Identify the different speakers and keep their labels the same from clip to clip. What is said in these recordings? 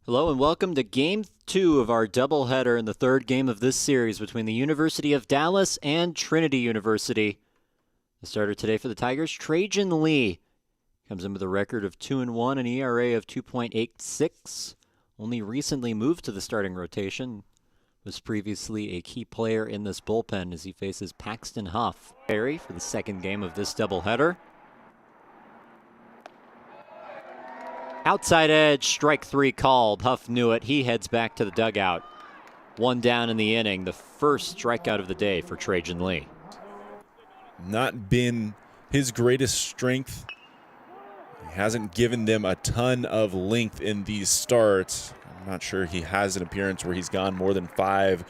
Speaker 1: Hello and welcome to Game 2 of our doubleheader in the third game of this series between the University of Dallas and Trinity University. The starter today for the Tigers, Trajan Lee, comes in with a record of 2-1, an ERA of 2.86. Only recently moved to the starting rotation. Was previously a key player in this bullpen as he faces Paxton Huff. Barry for the second game of this doubleheader. Outside edge, strike three called. Huff knew it. He heads back to the dugout. One down in the inning, the first strikeout of the day for Trajan Lee.
Speaker 2: Not been his greatest strength. He hasn't given them a ton of length in these starts. I'm not sure he has an appearance where he's gone more than 5.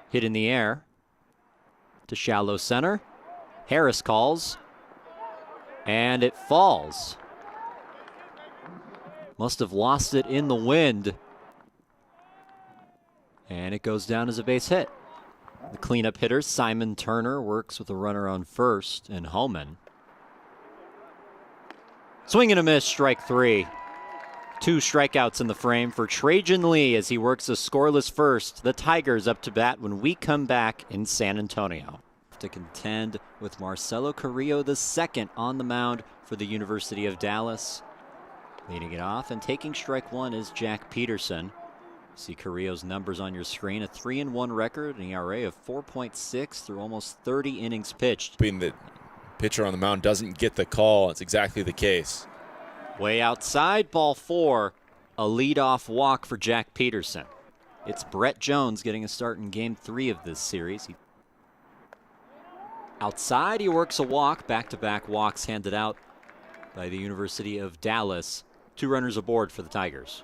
Speaker 1: Hit in the air to shallow center. Harris calls. And it falls. Must have lost it in the wind. And it goes down as a base hit. The cleanup hitter, Simon Turner, works with a runner on first and Homan. Swing and a miss, strike three. 2 strikeouts in the frame for Trajan Lee as he works a scoreless first. The Tigers up to bat when we come back in San Antonio. To contend with Marcelo Carrillo II on the mound for the University of Dallas. Leading it off and taking strike one is Jack Peterson. See Carrillo's numbers on your screen, a 3-1 record, an ERA of 4.6 through almost 30 innings pitched.
Speaker 2: Being the pitcher on the mound doesn't get the call, it's exactly the case.
Speaker 1: Way outside, ball 4, a leadoff walk for Jack Peterson. It's Brett Jones getting a start in game 3 of this series. Outside, he works a walk, back-to-back walks handed out by the University of Dallas. 2 runners aboard for the Tigers.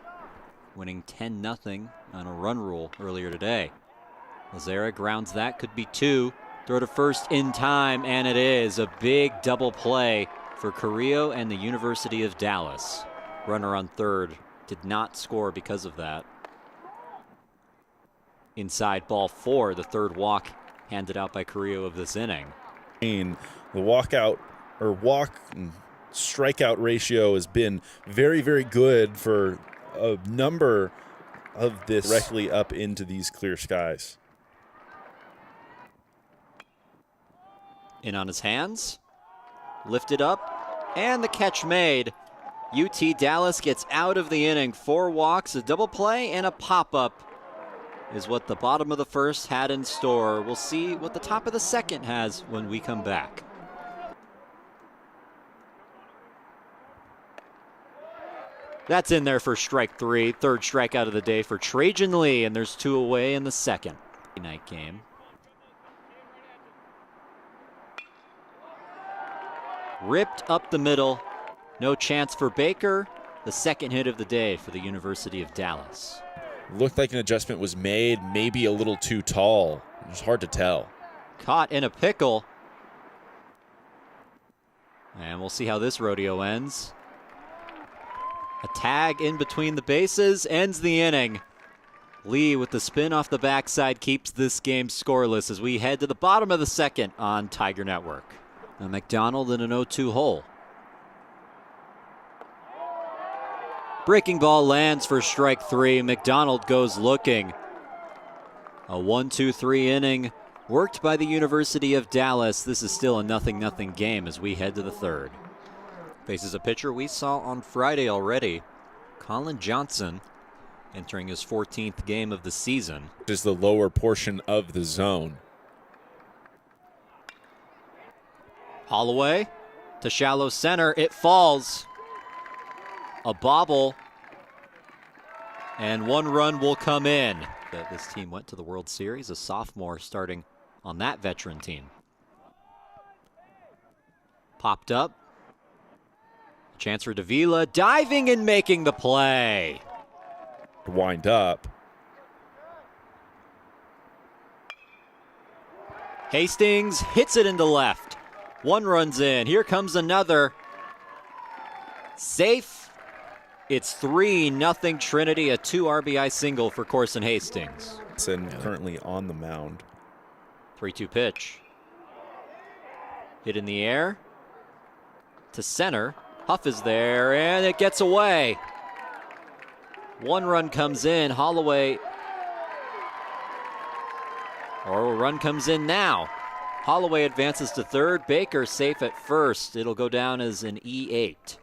Speaker 1: Winning 10-0 on a run rule earlier today. Lazara grounds that, could be 2. Throw to first in time, and it is a big double play for Carrillo and the University of Dallas. Runner on third did not score because of that. Inside, ball 4, the third walk handed out by Carrillo of this inning.
Speaker 2: The walk and strikeout ratio has been very, very good for a number of this directly up into these clear skies.
Speaker 1: In on his hands, lifted up, and the catch made. UT Dallas gets out of the inning. 4 walks, a double play, and a pop-up is what the bottom of the first had in store. We'll see what the top of the second has when we come back. That's in there for strike 3. Third strikeout of the day for Trajan Lee, and there's 2 away in the second. Night game. Ripped up the middle. No chance for Baker. The second hit of the day for the University of Dallas.
Speaker 2: Looked like an adjustment was made, maybe a little too tall. It was hard to tell.
Speaker 1: Caught in a pickle. And we'll see how this rodeo ends. A tag in between the bases ends the inning. Lee with the spin off the backside keeps this game scoreless as we head to the bottom of the second on Tiger Network. Now McDonald in an 0-2 hole. Breaking ball lands for strike 3. McDonald goes looking. A 1-2-3 inning worked by the University of Dallas. This is still a 0-0 game as we head to the third. Faces a pitcher we saw on Friday already. Colin Johnson entering his 14th game of the season.
Speaker 2: Is the lower portion of the zone.
Speaker 1: Holloway to shallow center. It falls. A bobble, and 1 run will come in. This team went to the World Series, a sophomore starting on that veteran team. Popped up. Chance for Davila, diving and making the play.
Speaker 2: Wind up.
Speaker 1: Hastings hits it into left. 1 runs in. Here comes another. Safe. It's 3-0 Trinity, a 2 RBI single for Corson Hastings.
Speaker 2: And currently on the mound.
Speaker 1: 3-2 pitch. Hit in the air to center. Huff is there, and it gets away. One run comes in. Holloway. Or a run comes in now. Holloway advances to third. Baker safe at first. It'll go down as an E8.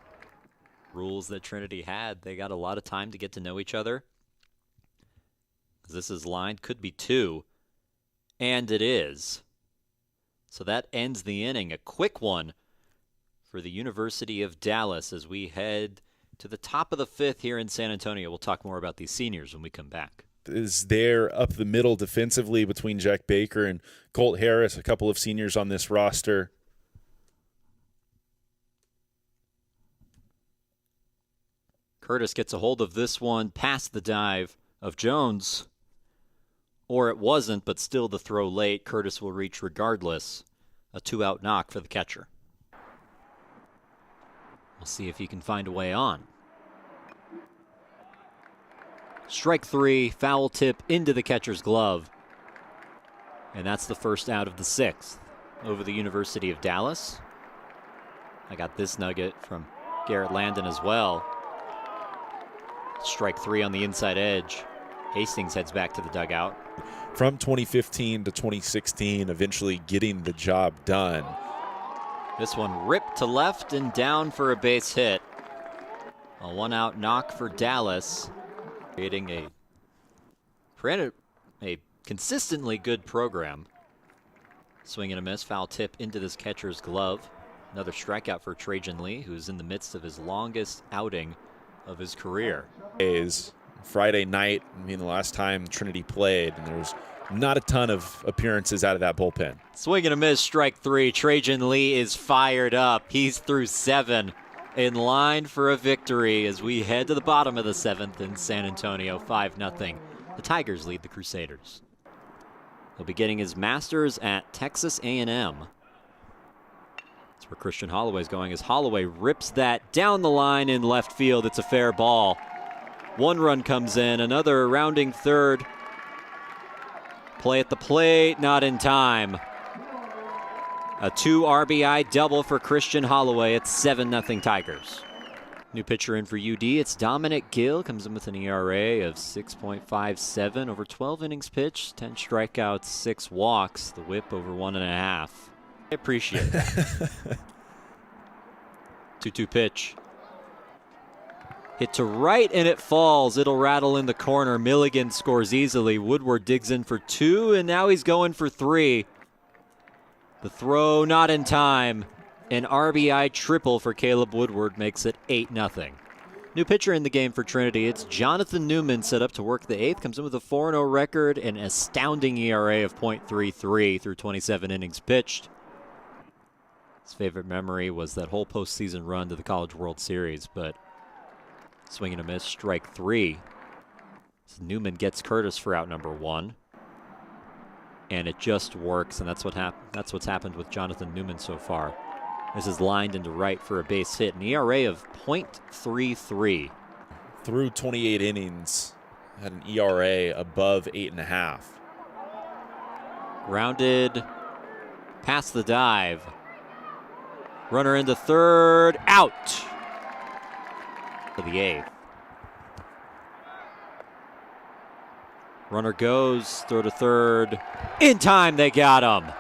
Speaker 1: Rules that Trinity had. They got a lot of time to get to know each other. This is lined. Could be 2. And it is. So that ends the inning. A quick one for the University of Dallas as we head to the top of the 5th here in San Antonio. We'll talk more about these seniors when we come back.
Speaker 2: Is there up the middle defensively between Jack Baker and Colt Harris, a couple of seniors on this roster.
Speaker 1: Curtis gets a hold of this one past the dive of Jones. Or it wasn't, but still the throw late. Curtis will reach regardless. A 2-out knock for the catcher. We'll see if he can find a way on. Strike 3, foul tip into the catcher's glove. And that's the first out of the 6th over the University of Dallas. I got this nugget from Garrett Landon as well. Strike 3 on the inside edge. Hastings heads back to the dugout.
Speaker 2: From 2015 to 2016, eventually getting the job done.
Speaker 1: This one ripped to left and down for a base hit. A 1-out knock for Dallas. Creating a consistently good program. Swing and a miss, foul tip into this catcher's glove. Another strikeout for Trajan Lee, who's in the midst of his longest outing of his career.
Speaker 2: Is Friday night, the last time Trinity played, and there was not a ton of appearances out of that bullpen.
Speaker 1: Swing and a miss, strike 3. Trajan Lee is fired up. He's through 7. In line for a victory as we head to the bottom of the 7th in San Antonio, 5-0. The Tigers lead the Crusaders. He'll be getting his master's at Texas A&M. That's where Christian Holloway's going as Holloway rips that down the line in left field. It's a fair ball. 1 run comes in, another rounding third. Play at the plate, not in time. A 2 RBI double for Christian Holloway. It's 7-0 Tigers. New pitcher in for UD. It's Dominic Gill. Comes in with an ERA of 6.57 over 12 innings pitched, 10 strikeouts, 6 walks. The whip over 1.5. I appreciate that. 2-2 pitch. Hit to right and it falls. It'll rattle in the corner. Milligan scores easily. Woodward digs in for 2 and now he's going for 3. The throw not in time. An RBI triple for Caleb Woodward makes it 8-0. New pitcher in the game for Trinity. It's Jonathan Newman, set up to work the 8th. Comes in with a 4-0 record and an astounding ERA of .33 through 27 innings pitched. His favorite memory was that whole postseason run to the College World Series, but swing and a miss, strike 3. So Newman gets Curtis for out number 1. And it just works, and that's what's happened with Jonathan Newman so far. This is lined into right for a base hit, an ERA of .33.
Speaker 2: Through 28 innings, had an ERA above 8.5.
Speaker 1: Grounded past the dive. Runner into third, out for the 8th. Runner goes, throw to third. In time, they got him.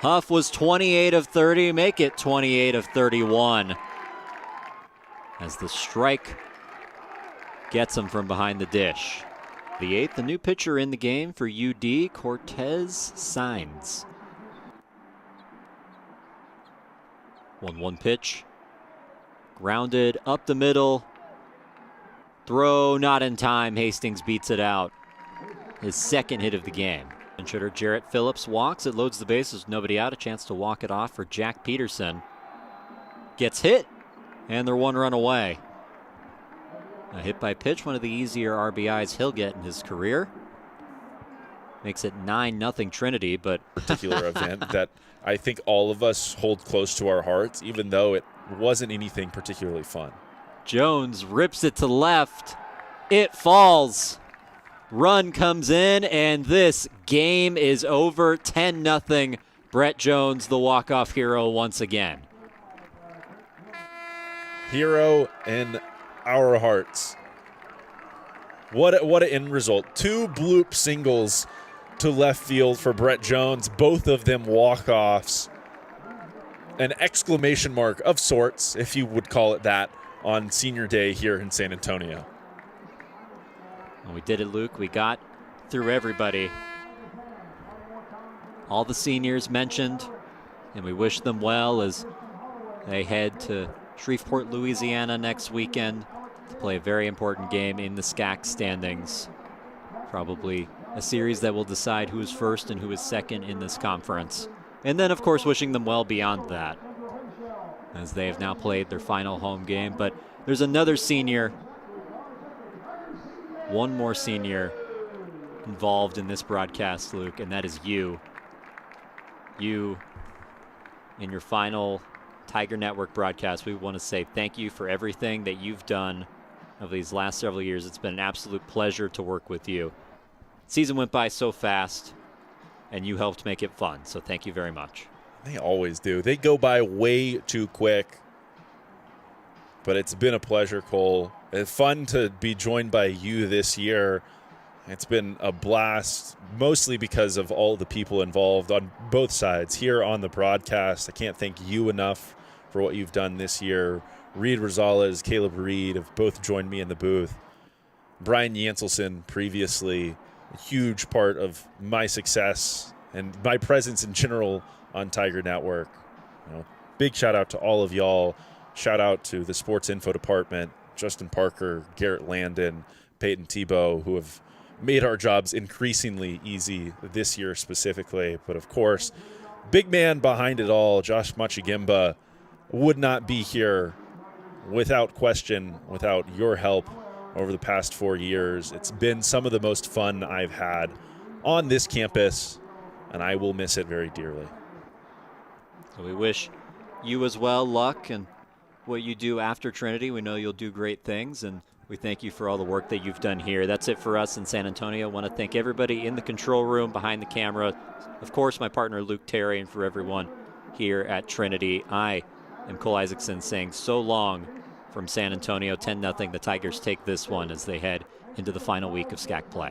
Speaker 1: Huff was 28 of 30, make it 28 of 31. As the strike gets him from behind the dish. The 8th, the new pitcher in the game for UD, Cortez Sainz. 1-1 pitch. Grounded up the middle. Throw not in time. Hastings beats it out. His 2nd hit of the game. Pinch hitter Jarrett Phillips walks. It loads the bases. Nobody out. A chance to walk it off for Jack Peterson. Gets hit, and they're 1 run away. A hit by pitch, one of the easier RBIs he'll get in his career. Makes it 9-0 Trinity, but
Speaker 2: particular event that I think all of us hold close to our hearts, even though it wasn't anything particularly fun.
Speaker 1: Jones rips it to left. It falls. Run comes in, and this game is over. 10-0. Brett Jones, the walk-off hero once again.
Speaker 2: hero in our hearts. What an end result. 2 bloop singles to left field for Brett Jones, both of them walk-offs. An exclamation mark of sorts, if you would call it that, on senior day here in San Antonio.
Speaker 1: Well, we did it, Luke. We got through everybody. All the seniors mentioned, and we wish them well as they head to Shreveport, Louisiana next weekend to play a very important game in the SCAC standings. Probably a series that will decide who is first and who is second in this conference. And then, of course, wishing them well beyond that, as they have now played their final home game. But there's another senior, one more senior involved in this broadcast, Luke, and that is you. You, in your final Tiger Network broadcast, we want to say thank you for everything that you've done over these last several years. It's been an absolute pleasure to work with you. Season went by so fast, and you helped make it fun, so thank you very much.
Speaker 2: They always do. They go by way too quick, but it's been a pleasure, Cole. It's fun to be joined by you this year. It's been a blast, mostly because of all the people involved on both sides here on the broadcast. I can't thank you enough for what you've done this year. Reed Rosales, Caleb Reed have both joined me in the booth. Brian Yanselson previously, a huge part of my success and my presence in general on Tiger Network. Big shout out to all of y'all. Shout out to the sports info department, Justin Parker, Garrett Landon, Peyton Tebow, who have made our jobs increasingly easy this year specifically. But of course, big man behind it all, Josh Machigimba, would not be here without question, without your help over the past 4 years. It's been some of the most fun I've had on this campus, and I will miss it very dearly.
Speaker 1: So we wish you as well luck and what you do after Trinity. We know you'll do great things, and we thank you for all the work that you've done here. That's it for us in San Antonio. I want to thank everybody in the control room, behind the camera, of course, my partner Luke Terry, and for everyone here at Trinity. I am Cole Isaacson saying so long from San Antonio. 10-0. The Tigers take this one as they head into the final week of SCAC play.